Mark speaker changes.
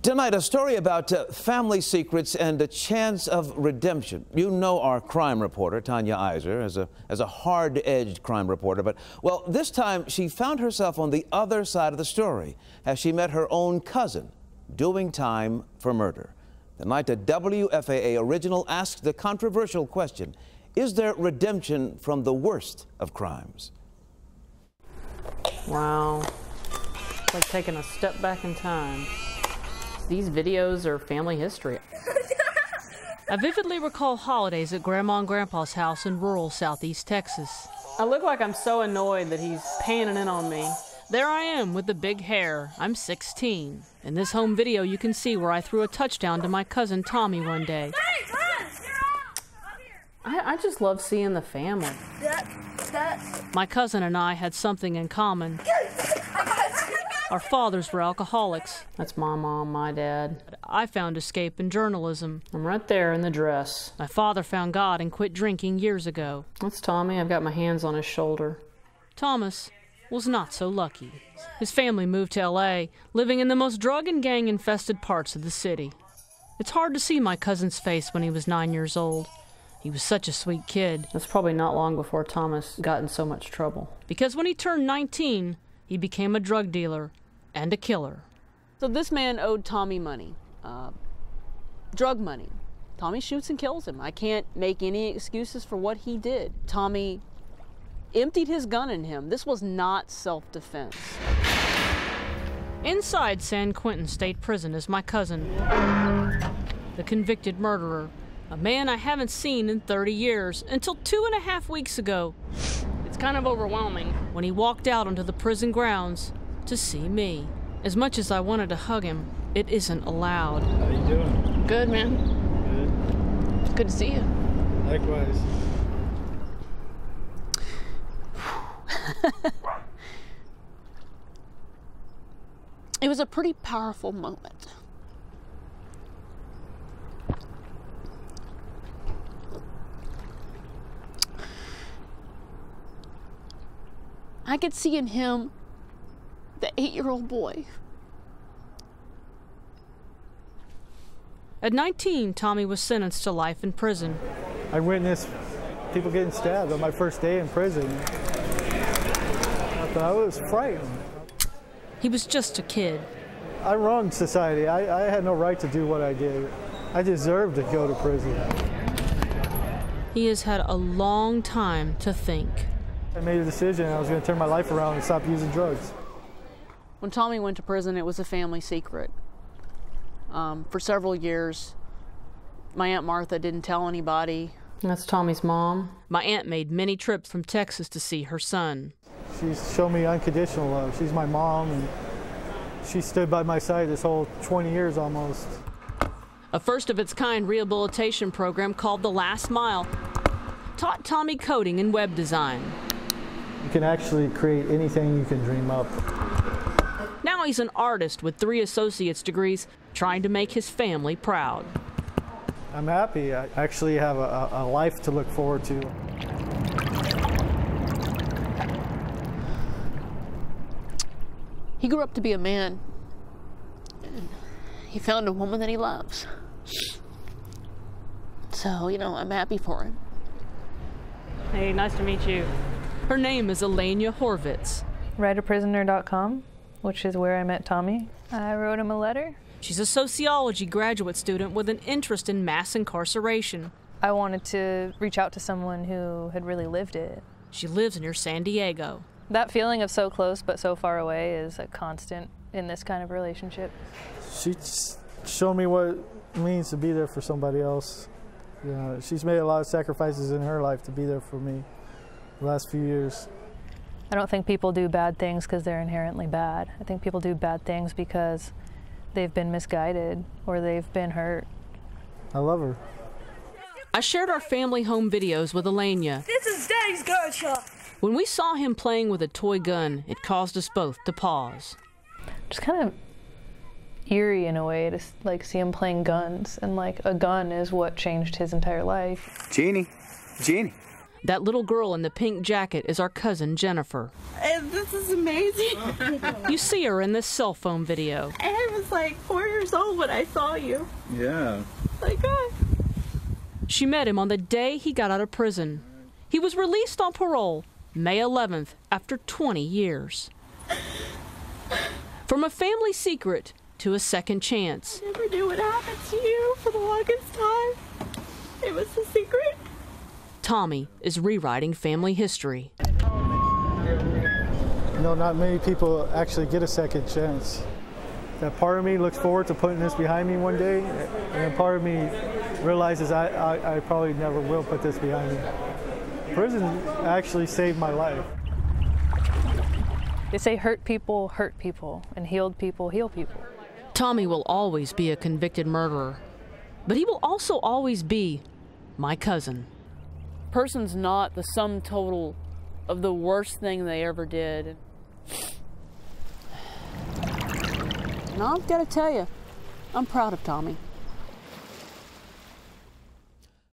Speaker 1: Tonight, a story about family secrets and a chance of redemption. You know our crime reporter, Tanya Iser, as a hard-edged crime reporter. But, well, this time she found herself on the other side of the story as she met her own cousin doing time for murder. Tonight, a WFAA original asked the controversial question, is there redemption from the worst of crimes?
Speaker 2: Wow. It's like taking a step back in time. These videos are family history. I vividly recall holidays at Grandma and Grandpa's house in rural southeast Texas. I look like I'm so annoyed that he's panning in on me. There I am with the big hair. I'm 16. In this home video, you can see where I threw a touchdown to my cousin Tommy one day. I just love seeing the family. My cousin and I had something in common. Our fathers were alcoholics. That's my mom, my dad. I found escape in journalism. I'm right there in the dress. My father found God and quit drinking years ago. That's Tommy. I've got my hands on his shoulder. Thomas was not so lucky. His family moved to LA, living in the most drug and gang-infested parts of the city. It's hard to see my cousin's face when he was 9 years old. He was such a sweet kid. That's probably not long before Thomas got in so much trouble. Because when he turned 19, he became a drug dealer and a killer. So this man owed Tommy money, drug money. Tommy shoots and kills him. I can't make any excuses for what he did. Tommy emptied his gun in him. This was not self-defense. Inside San Quentin State Prison is my cousin, the convicted murderer, a man I haven't seen in 30 years until 2.5 weeks ago. It's kind of overwhelming when he walked out onto the prison grounds to see me. As much as I wanted to hug him, it isn't allowed.
Speaker 3: How you doing?
Speaker 2: Good, man.
Speaker 3: Good.
Speaker 2: Good to see you.
Speaker 3: Likewise.
Speaker 2: It was a pretty powerful moment. I could see in him the 8-year-old boy. At 19, Tommy was sentenced to life in prison.
Speaker 3: I witnessed people getting stabbed on my first day in prison. I was frightened.
Speaker 2: He was just a kid.
Speaker 3: I wronged society. I had no right to do what I did. I deserved to go to prison.
Speaker 2: He has had a long time to think.
Speaker 3: I made a decision. I was going to turn my life around and stop using drugs.
Speaker 2: When Tommy went to prison, it was a family secret. For several years, my Aunt Martha didn't tell anybody. That's Tommy's mom. My aunt made many trips from Texas to see her son.
Speaker 3: She's shown me unconditional love. She's my mom, and she stood by my side this whole 20 years almost.
Speaker 2: A first-of-its-kind rehabilitation program called The Last Mile taught Tommy coding and web design.
Speaker 3: You can actually create anything you can dream up.
Speaker 2: Now he's an artist with 3 associate's degrees, trying to make his family proud.
Speaker 3: I'm happy. I actually have a life to look forward to.
Speaker 4: He grew up to be a man. He found a woman that he loves. So, you know, I'm happy for him.
Speaker 2: Hey, nice to meet you. Her name is Elena Horvitz.
Speaker 5: WriteAprisoner.com, which is where I met Tommy. I wrote him a letter.
Speaker 2: She's a sociology graduate student with an interest in mass incarceration.
Speaker 5: I wanted to reach out to someone who had really lived it.
Speaker 2: She lives near San Diego.
Speaker 5: That feeling of so close but so far away is a constant in this kind of relationship.
Speaker 3: She showed me what it means to be there for somebody else. You know, she's made a lot of sacrifices in her life to be there for me the last few years.
Speaker 5: I don't think people do bad things because they're inherently bad. I think people do bad things because they've been misguided or they've been hurt.
Speaker 3: I love her.
Speaker 2: I shared our family home videos with Elena.
Speaker 6: This is Daddy's gun shop.
Speaker 2: When we saw him playing with a toy gun, it caused us both to pause.
Speaker 5: Just kind of eerie in a way to like see him playing guns, and like a gun is what changed his entire life.
Speaker 7: Jeannie.
Speaker 2: That little girl in the pink jacket is our cousin Jennifer.
Speaker 6: And this is amazing.
Speaker 2: You see her in this cell phone video.
Speaker 6: I was like 4 years old when I saw you.
Speaker 7: Yeah.
Speaker 6: My God.
Speaker 2: She met him on the day he got out of prison. He was released on parole May 11th after 20 years. From a family secret to a second chance.
Speaker 6: I never knew what happened to you for the longest time. It was a secret.
Speaker 2: Tommy is rewriting family history.
Speaker 3: You know, not many people actually get a second chance. That part of me looks forward to putting this behind me one day, and then part of me realizes I probably never will put this behind me. Prison actually saved my life.
Speaker 5: They say hurt people, and healed people, heal people.
Speaker 2: Tommy will always be a convicted murderer, but he will also always be my cousin.
Speaker 8: Person's not the sum total of the worst thing they ever did. And I've got to tell you, I'm proud of Tommy.